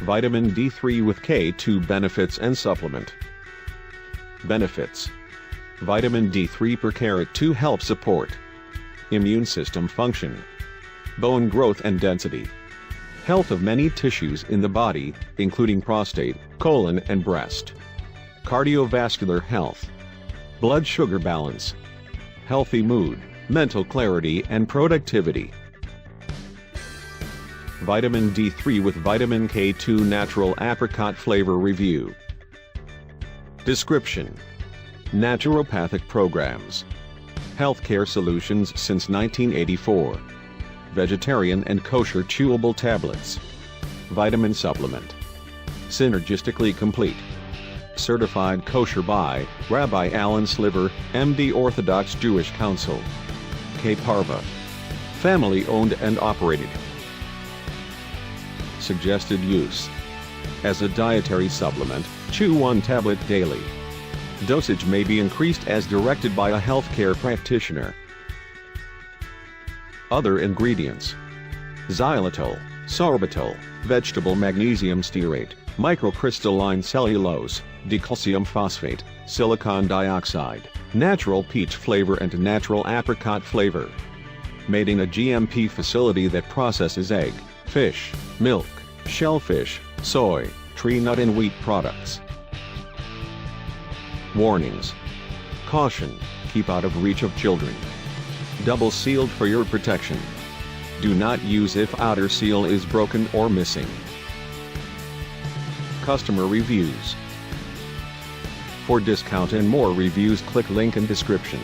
Vitamin D3 with K2 benefits and supplement. Benefits. Vitamin D3 per carrot 2 helps support immune system function, bone growth and density, health of many tissues in the body, including prostate, colon and breast, cardiovascular health, blood sugar balance, healthy mood, mental clarity and productivity. Vitamin D3 with vitamin K2 natural apricot flavor review. Description: Naturopathic Programs. Healthcare solutions since 1984. Vegetarian and kosher chewable tablets. Vitamin supplement. Synergistically Complete. Certified kosher by Rabbi Sliver, MD, Orthodox Jewish Council. K-Parve. Family owned and operated. Suggested use: as a dietary supplement, chew 1 tablet daily. Dosage may be increased as directed by a healthcare practitioner. Other ingredients: xylitol, sorbitol, vegetable magnesium stearate, microcrystalline cellulose, decalcium phosphate, silicon dioxide, natural peach flavor and natural apricot flavor. Made in a GMP facility that processes egg, fish, milk, shellfish, soy, tree nut and wheat products. Warnings. Caution: keep out of reach of children. Double sealed for your protection. Do not use if outer seal is broken or missing. Customer reviews. For discount and more reviews, click link in description.